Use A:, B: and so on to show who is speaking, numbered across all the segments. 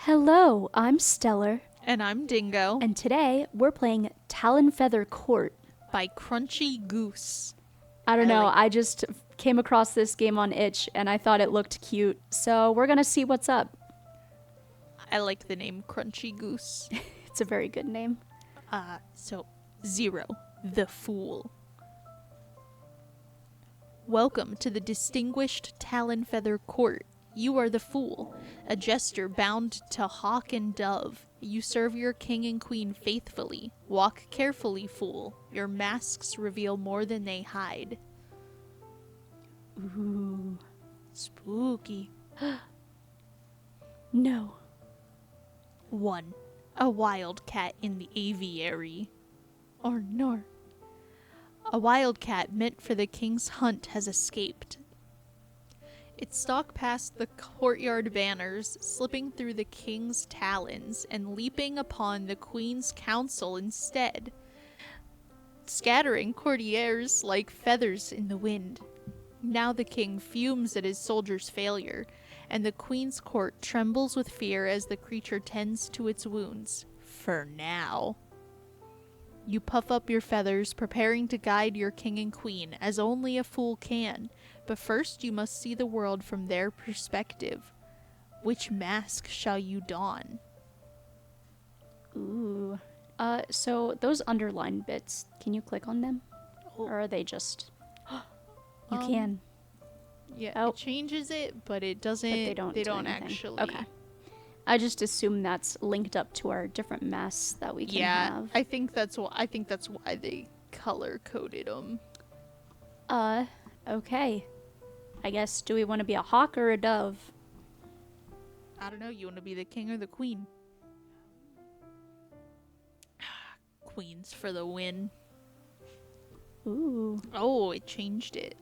A: Hello, I'm Stellar,
B: And I'm Dingo
A: and today we're playing Talonfeather Court.
B: by Crunchygoose.
A: I don't
B: I
A: know,
B: like-
A: I just came across this game on itch and I thought it looked cute, so we're gonna see what's up.
B: I like the name Crunchygoose.
A: It's a very good name.
B: So, Zero, the Fool. Welcome to the distinguished Talonfeather Court. You are the Fool, a jester bound to hawk and dove. You serve your king and queen faithfully. Walk carefully, Fool. Your masks reveal more than they hide.
A: Ooh.
B: Spooky.
A: No.
B: 1. A wildcat in the aviary. Or nor. A wildcat meant for the king's hunt has escaped. It stalked past the courtyard banners, slipping through the king's talons and leaping upon the queen's council instead, scattering courtiers like feathers in the wind. Now the king fumes at his soldiers' failure, and the queen's court trembles with fear as the creature tends to its wounds. For now. You puff up your feathers, preparing to guide your king and queen, as only a fool can. But first you must see the world from their perspective. Which mask shall you don?
A: Ooh. So those underlined bits, can you click on them? Or are they just... You can.
B: Yeah,
A: Oh.
B: it changes it, but it doesn't.
A: But they don't do anything.
B: actually.
A: Okay. I just assume that's linked up to our different masks that we can have.
B: I think that's why. They color coded them.
A: Okay. I guess, do we want to be a hawk or a dove?
B: I don't know. You want to be the king or the queen? Queens for the win.
A: Ooh.
B: Oh, it changed it.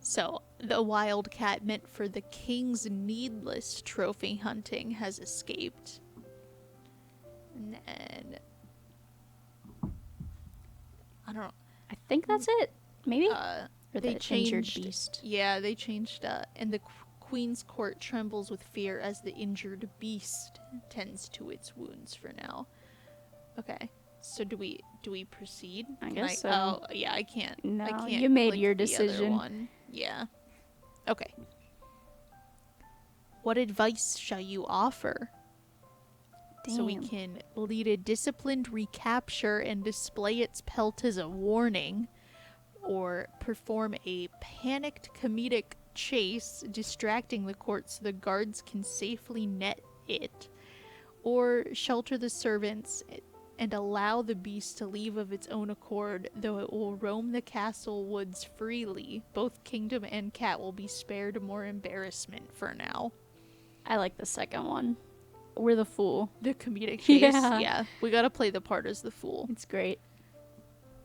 B: So, the wildcat meant for the king's needless trophy hunting has escaped. And then... I don't know.
A: I think that's it. Maybe? Or
B: They
A: the injured
B: changed...
A: beast.
B: Yeah, they changed, and the queen's court trembles with fear as the injured beast tends to its wounds for now. Okay. So do we proceed?
A: I guess so.
B: Oh, yeah, I can't.
A: No,
B: I can't
A: you made
B: click
A: your
B: the other
A: decision.
B: one. Yeah. Okay. What advice shall you offer? So we
A: Damn.
B: can lead a disciplined recapture and display its pelt as a warning, or perform a panicked comedic chase, distracting the court so the guards can safely net it, or shelter the servants and allow the beast to leave of its own accord, though it will roam the castle woods freely. Both kingdom and cat will be spared more embarrassment for now.
A: I like the second one. We're the fool.
B: The comedic chase?
A: Yeah.
B: We gotta play the part as the fool.
A: It's great.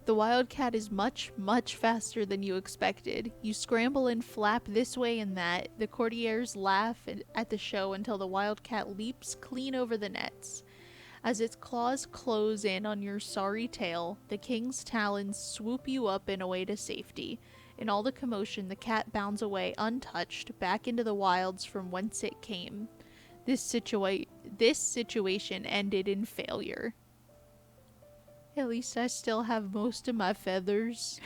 B: The wildcat is much, much faster than you expected. You scramble and flap this way and that. The courtiers laugh at the show until the wildcat leaps clean over the nets. As its claws close in on your sorry tail, the king's talons swoop you up and away to safety. In all the commotion, the cat bounds away untouched, back into the wilds from whence it came. This situation ended in failure. At least I still have most of my feathers.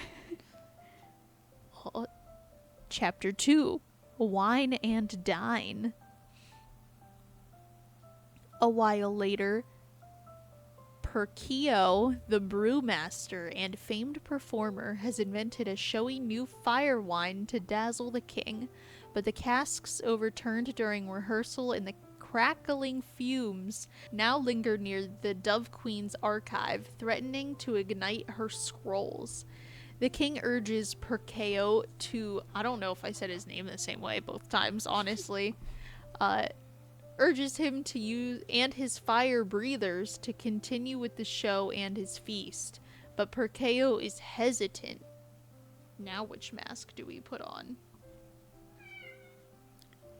B: Chapter 2. Wine and Dine. A while later, Perkeo, the brewmaster and famed performer, has invented a showy new fire wine to dazzle the king, but the casks overturned during rehearsal and the crackling fumes now linger near the Dove Queen's archive, threatening to ignite her scrolls. The king urges Perkeo to, I don't know if I said his name the same way both times, honestly, urges him to use, and his fire breathers, to continue with the show and his feast. But Perkeo is hesitant. Now which mask do we put on?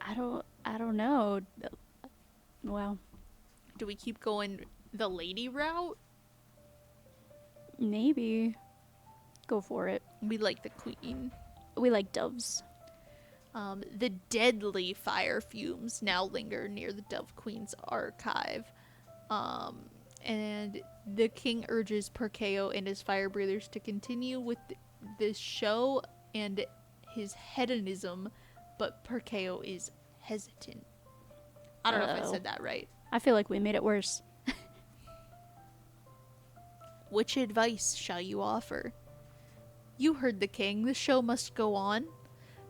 A: I don't know. Well,
B: Do we keep going the lady route?
A: maybe. Go for it.
B: We like the queen.
A: We like doves.
B: The deadly fire fumes now linger near the Dove Queen's archive. And the king urges Perkeo and his fire breathers to continue with the show and his hedonism, but Perkeo is hesitant. I don't know if I said that right.
A: I feel like we made it worse.
B: Which advice shall you offer? You heard the king. The show must go on.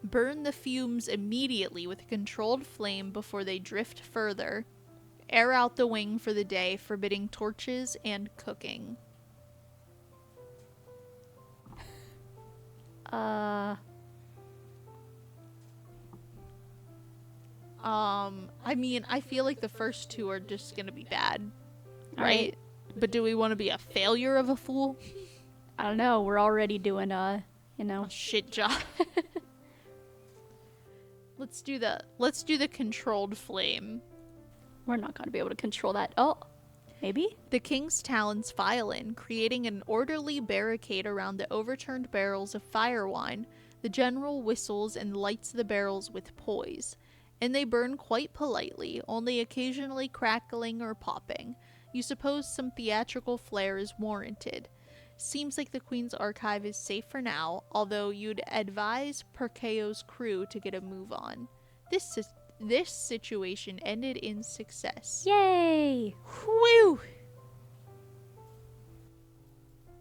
B: Burn the fumes immediately with a controlled flame before they drift further. Air out the wing for the day, forbidding torches and cooking. I mean, I feel like the first two are just gonna be bad, right? But do we want to be a failure of a fool?
A: I don't know. We're already doing
B: A shit job. Let's do the controlled flame.
A: We're not going to be able to control that. Oh, maybe?
B: The king's talons file in, creating an orderly barricade around the overturned barrels of fire wine. The general whistles and lights the barrels with poise, and they burn quite politely, only occasionally crackling or popping. You suppose some theatrical flair is warranted. Seems like the Queen's archive is safe for now, although you'd advise Perkeo's crew to get a move on. This situation ended in success.
A: Yay!
B: Whew!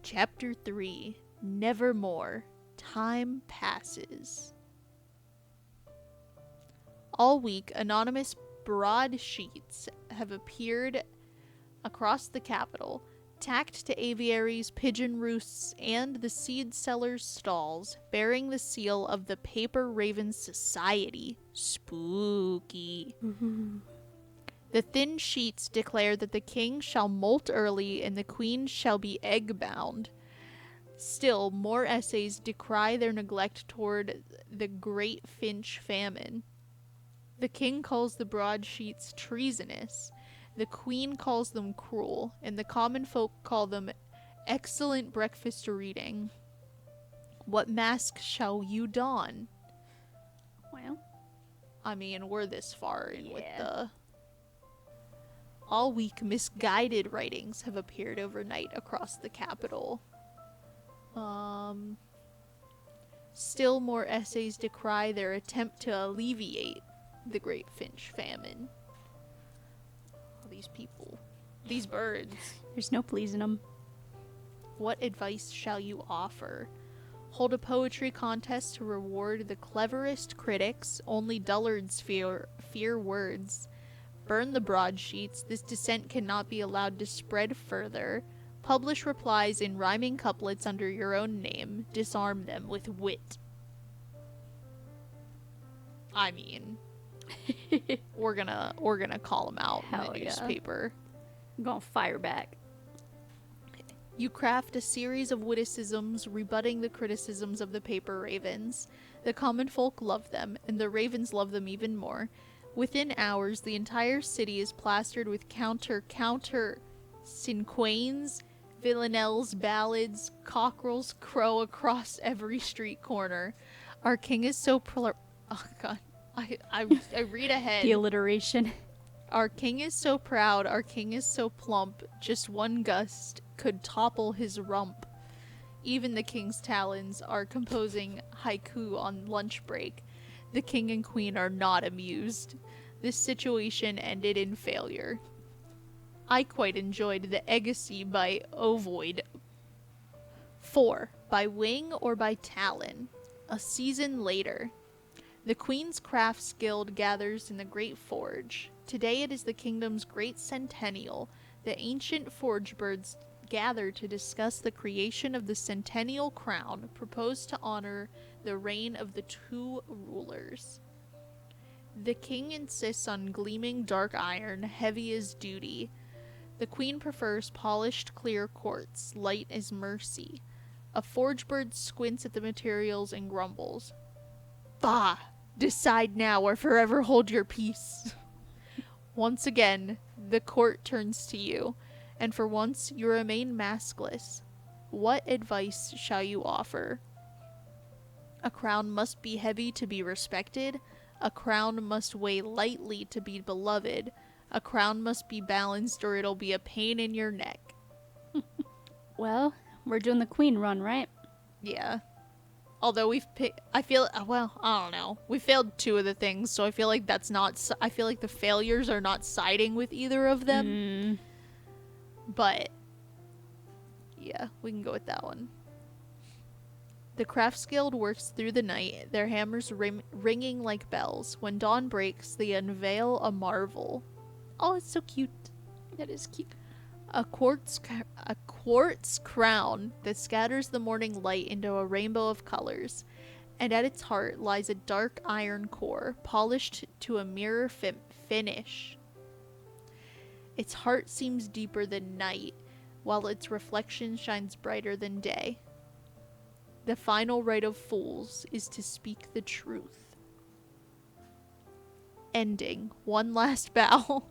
B: Chapter 3. Nevermore. Time passes. All week, anonymous broadsheets have appeared across the capital, tacked to aviaries, pigeon roosts, and the seed sellers' stalls, bearing the seal of the Paper Raven Society. Spooky. The thin sheets declare that the king shall molt early and the queen shall be egg-bound. Still, more essays decry their neglect toward the great finch famine. The king calls the broadsheets treasonous. The queen calls them cruel, and the common folk call them excellent breakfast reading. What mask shall you don?
A: Well,
B: I mean, we're this far in with the... All week, misguided writings have appeared overnight across the capital. Still more essays decry their attempt to alleviate the great finch famine. These people, these birds.
A: there's no pleasing them.
B: What advice shall you offer? Hold a poetry contest to reward the cleverest critics. Only dullards fear words. Burn the broadsheets. This dissent cannot be allowed to spread further. Publish replies in rhyming couplets under your own name. Disarm them with wit. I mean... we're gonna call them out in the newspaper.
A: I'm gonna fire back.
B: You craft a series of witticisms rebutting the criticisms of the paper ravens. The common folk love them, and the ravens love them even more. Within hours, the entire city is plastered with counter cinquains, villanelles, ballads, cockerels crow across every street corner. Our king is so oh god. I read ahead.
A: The alliteration.
B: Our king is so proud, our king is so plump, just one gust could topple his rump. Even the king's talons are composing haiku on lunch break. The king and queen are not amused. This situation ended in failure. I quite enjoyed the Egacy by Ovoid. 4. By wing or by talon. A season later. The Queen's Crafts Guild gathers in the Great Forge. Today it is the kingdom's great centennial. The ancient forge birds gather to discuss the creation of the centennial crown, proposed to honor the reign of the two rulers. The king insists on gleaming dark iron, heavy as duty. The queen prefers polished clear quartz, light as mercy. A forge bird squints at the materials and grumbles. Bah! Decide now or forever hold your peace. Once again, the court turns to you, and for once you remain maskless. What advice shall you offer? A crown must be heavy to be respected. A crown must weigh lightly to be beloved. A crown must be balanced or it'll be a pain in your neck.
A: Well, we're doing the queen run, right?
B: Yeah. Although we've picked, I feel, well, I don't know. We failed 2 of the things, so I feel like that's not, I feel like the failures are not siding with either of them. But, yeah, we can go with that one. The Crafts Guild works through the night, their hammers ringing like bells. When dawn breaks, they unveil a marvel. Oh, it's so cute.
A: That is cute.
B: A quartz crown that scatters the morning light into a rainbow of colors, and at its heart lies a dark iron core, polished to a mirror finish. Its heart seems deeper than night, while its reflection shines brighter than day. The final right of fools is to speak the truth. Ending. One last bow.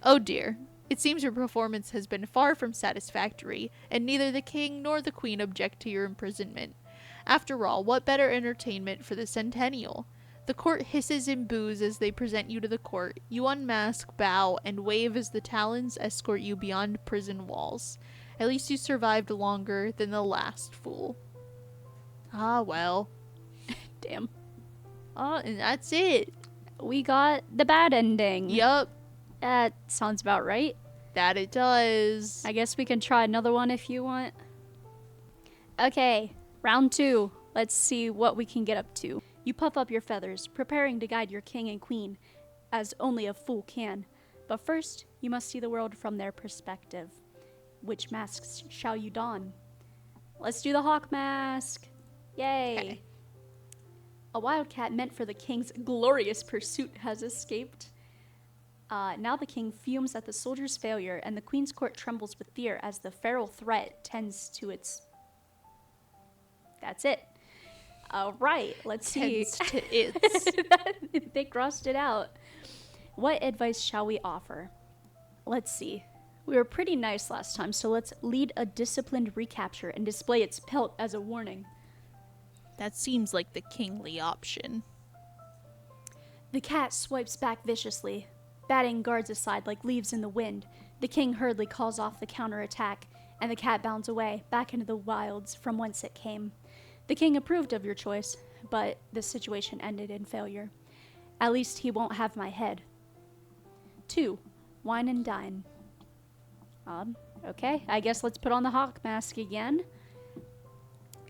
B: Oh dear. It seems your performance has been far from satisfactory, and neither the king nor the queen object to your imprisonment. After all, what better entertainment for the centennial? The court hisses and boos as they present you to the court. You unmask, bow, and wave as the Talons escort you beyond prison walls. At least you survived longer than the last fool. Ah, well.
A: Damn.
B: And that's it.
A: We got the bad ending.
B: Yup.
A: That sounds about right.
B: That it does.
A: I guess we can try another one if you want. Okay, round 2. Let's see what we can get up to. You puff up your feathers, preparing to guide your king and queen, as only a fool can. But first, you must see the world from their perspective. Which masks shall you don? Let's do the hawk mask. Yay.
B: Okay.
A: A wildcat meant for the king's glorious pursuit has escaped. Now the king fumes at the soldier's failure, and the queen's court trembles with fear as the feral threat tends to its... That's it. Right, let's see.
B: Tends to its.
A: They crossed it out. What advice shall we offer? Let's see. We were pretty nice last time, so let's lead a disciplined recapture and display its pelt as a warning.
B: That seems like the kingly option.
A: The cat swipes back viciously, batting guards aside like leaves in the wind. The king hurriedly calls off the counterattack, and the cat bounds away, back into the wilds from whence it came. The king approved of your choice, but the situation ended in failure. At least he won't have my head. 2. Wine and dine. Okay, I guess let's put on the hawk mask again.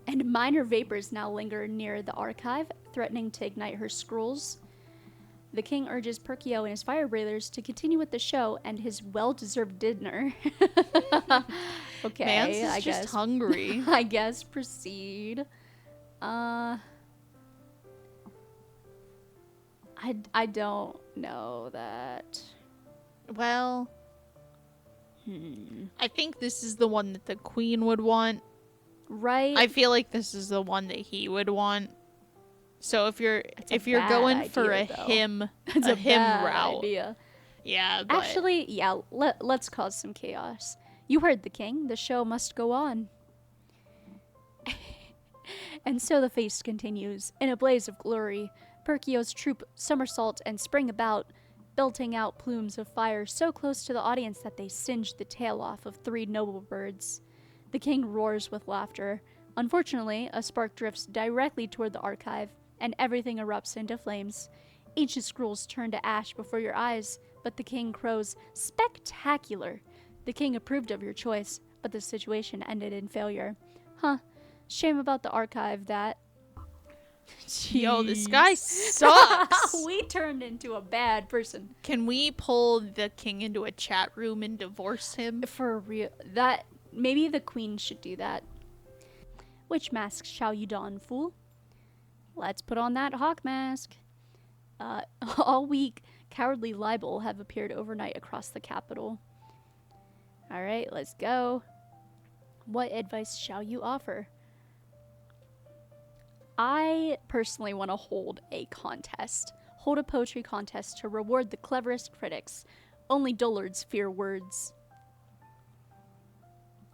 A: And minor vapors now linger near the archive, threatening to ignite her scrolls. The king urges Perkio and his fire breathers to continue with the show and his well-deserved dinner. Okay,
B: Mance is
A: I
B: just
A: guess.
B: hungry.
A: I guess proceed. I don't know that.
B: Well, I think this is the one that the queen would want.
A: Right?
B: I feel like this is the one that he would want. So if you're
A: bad
B: going for
A: idea,
B: a
A: though.
B: hymn
A: It's
B: a
A: a
B: hymn
A: bad
B: route,
A: idea.
B: yeah. But
A: Actually, yeah, let's cause some chaos. You heard the king. The show must go on. And so the feast continues. In a blaze of glory, Perkio's troop somersault and spring about, belting out plumes of fire so close to the audience that they singed the tail off of 3 noble birds. The king roars with laughter. Unfortunately, a spark drifts directly toward the archive, and everything erupts into flames. Ancient scrolls turn to ash before your eyes, but the king crows, "Spectacular!" The king approved of your choice, but the situation ended in failure. Huh. Shame about the archive that...
B: yo, this guy sucks.
A: We turned into a bad person.
B: Can we pull the king into a chat room and divorce him?
A: For real. That... Maybe the queen should do that. Which mask shall you don, fool? Let's put on that hawk mask. All week, cowardly libel have appeared overnight across the capital. Alright, let's go. What advice shall you offer? I personally want to hold a contest. Hold a poetry contest to reward the cleverest critics. Only dullards fear words.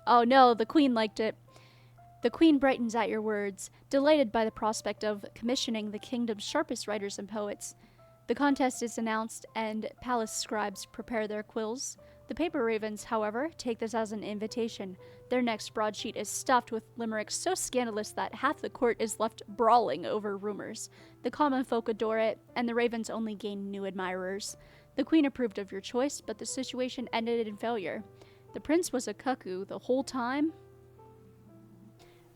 A: Oh no, the queen liked it. The queen brightens at your words, delighted by the prospect of commissioning the kingdom's sharpest writers and poets. The contest is announced, and palace scribes prepare their quills. The paper ravens, however, take this as an invitation. Their next broadsheet is stuffed with limericks so scandalous that half the court is left brawling over rumors. The common folk adore it, and the ravens only gain new admirers. The queen approved of your choice, but the situation ended in failure. The prince was a cuckoo the whole time.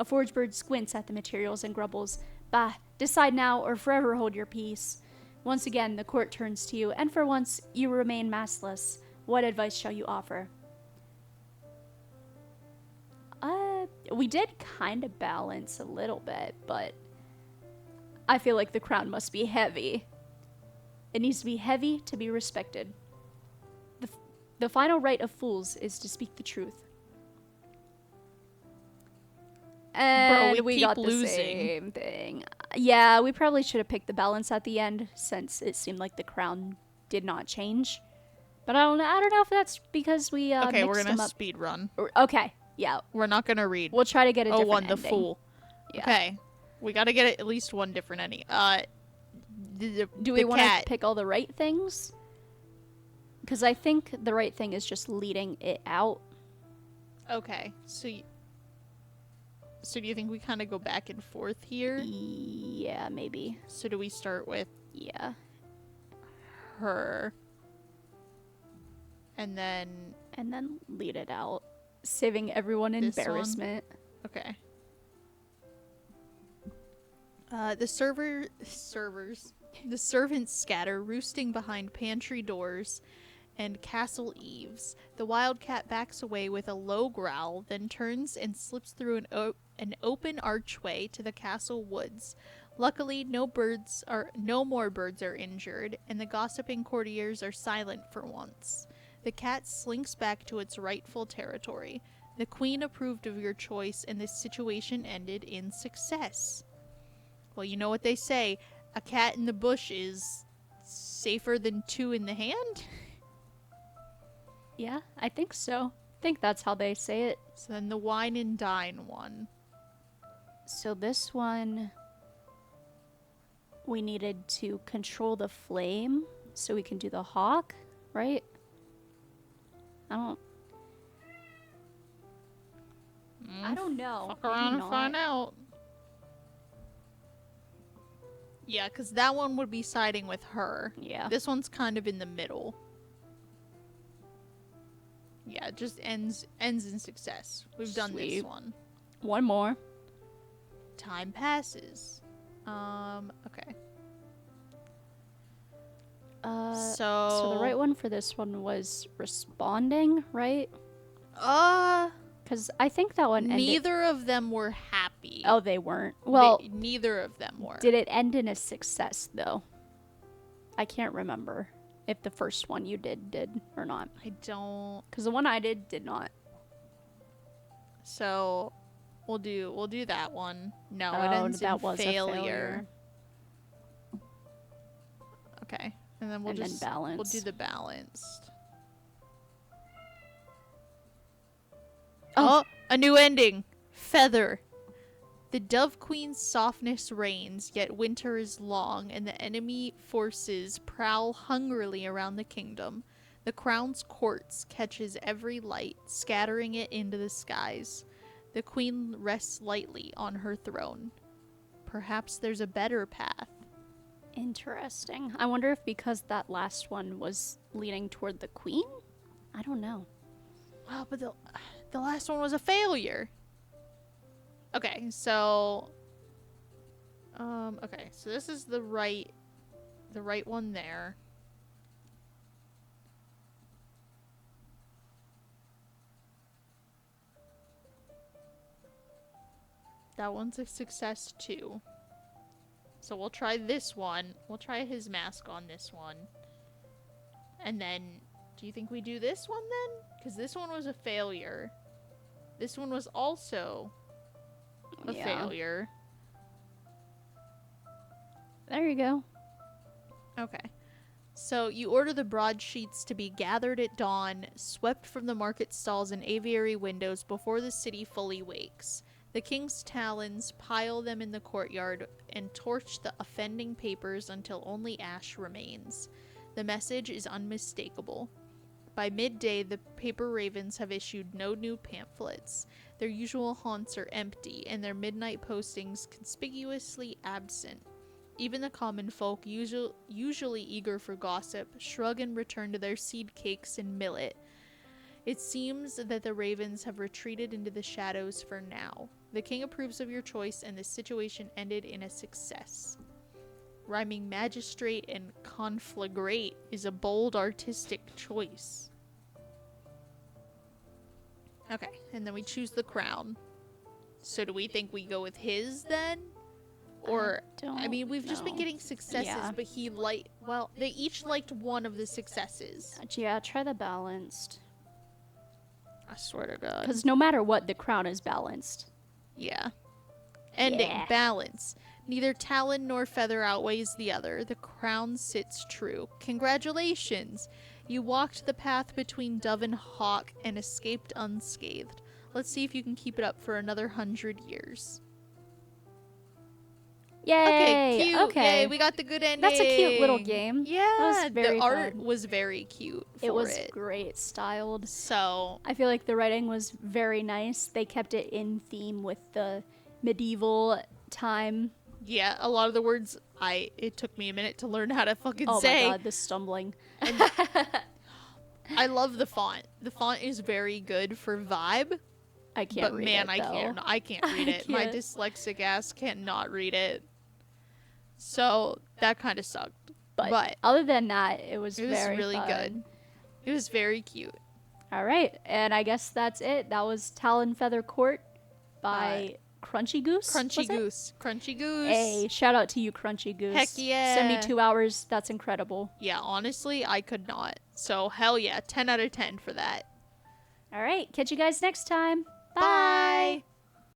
A: A forge bird squints at the materials and grumbles, "Bah, decide now or forever hold your peace." Once again, the court turns to you, and for once, you remain maskless. What advice shall you offer? We did kind of balance a little bit, but I feel like the crown must be heavy. It needs to be heavy to be respected. The final right of fools is to speak the truth. And
B: Bro, we
A: got
B: keep
A: the
B: losing.
A: same thing. Yeah, we probably should have picked the balance at the end, since it seemed like the crown did not change. But I don't know if that's because we
B: Okay, we're
A: mixed
B: gonna
A: them up.
B: speed run.
A: Okay, yeah,
B: We're not gonna read.
A: we'll try to get a different
B: one, the
A: ending.
B: fool.
A: Yeah.
B: Okay, we gotta get at least one different ending.
A: Do we want to pick all the right things? Because I think the right thing is just leading it out.
B: Okay, so do you think we kind of go back and forth here?
A: Yeah, maybe.
B: So do we start with
A: Yeah.
B: her, and then
A: lead it out, saving everyone
B: This one?
A: embarrassment.
B: okay. The servants scatter, roosting behind pantry doors and castle eaves. The wildcat backs away with a low growl, then turns and slips through an open archway to the castle woods. Luckily, no more birds are injured, and the gossiping courtiers are silent for once. The cat slinks back to its rightful territory. The queen approved of your choice, and the situation ended in success. Well, you know what they say, a cat in the bush is safer than two in the hand?
A: Yeah, I think so. I think that's how they say it.
B: So then the wine and dine one.
A: So this one, we needed to control the flame so we can do the hawk, right? I don't know.
B: Fuck
A: Maybe
B: around and
A: not.
B: find out. Yeah, because that one would be siding with her.
A: Yeah.
B: This one's kind of in the middle. Yeah, it just ends in success. We've done this
A: Sweet.
B: one.
A: One more.
B: Time passes. Okay.
A: So the right one for this one was responding, right? Because I think that one ended...
B: Neither of them were happy.
A: Oh, they weren't. Well,
B: neither of them were.
A: did it end in a success, though? I can't remember if the first one you did or not.
B: I don't.
A: Because the one I did not.
B: So we'll do that one. No,
A: Oh,
B: it ends
A: that
B: in
A: was a
B: failure. Okay, and then we'll
A: And then
B: just
A: balance.
B: we'll do the balanced.
A: Oh.
B: Oh, a new ending. Feather. The Dove Queen's softness reigns, yet winter is long, and the enemy forces prowl hungrily around the kingdom. The crown's courts catches every light, scattering it into the skies. The queen rests lightly on her throne. Perhaps there's a better path.
A: Interesting. I wonder if because that last one was leaning toward the queen? I don't know.
B: Well, but the last one was a failure. Okay, so okay, so this is the right one there. That one's a success too. So we'll try this one. We'll try his mask on this one. And then, do you think we do this one then? Because this one was a failure. This one was also a failure.
A: There you go.
B: Okay. So you order the broadsheets to be gathered at dawn, swept from the market stalls and aviary windows before the city fully wakes. The king's talons pile them in the courtyard and torch the offending papers until only ash remains. The message is unmistakable. By midday, the paper ravens have issued no new pamphlets. Their usual haunts are empty, and their midnight postings conspicuously absent. Even the common folk, usually eager for gossip, shrug and return to their seed cakes and millet. It seems that the ravens have retreated into the shadows for now. The king approves of your choice, and the situation ended in a success. Rhyming magistrate and conflagrate is a bold artistic choice. Okay, and then we choose the crown. So do we think we go with his then? Or, I mean, we've just been getting successes, but they each liked one of the successes.
A: Yeah, try the balanced.
B: I swear to God.
A: Because no matter what, the crown is balanced.
B: Yeah. Ending, balance. Neither talon nor feather outweighs the other. The crown sits true. Congratulations! You walked the path between dove and hawk and escaped unscathed. Let's see if you can keep it up for another 100 years.
A: Yay!
B: Okay, cute. Okay, we got the good ending.
A: That's a cute little game.
B: Yeah,
A: the
B: art was very cute.
A: It was great styled.
B: So
A: I feel like the writing was very nice. They kept it in theme with the medieval time.
B: Yeah, a lot of the words it took me a minute to learn how to fucking say.
A: Oh my God, the stumbling.
B: I love the font. The font is very good for vibe.
A: I can't read it, though.
B: I can't read it. My dyslexic ass cannot read it. So that kind of sucked. But
A: other than that, it was
B: really
A: fun.
B: good. It was very cute.
A: All right, and I guess that's it. That was Talonfeather Court by crunchygoose.
B: Crunchygoose.
A: Hey, shout out to you, crunchygoose.
B: Heck yeah.
A: 72 hours. That's incredible.
B: Yeah, honestly, I could not. So hell yeah, 10 out of 10 for that.
A: All right, catch you guys next time. Bye.
B: Bye.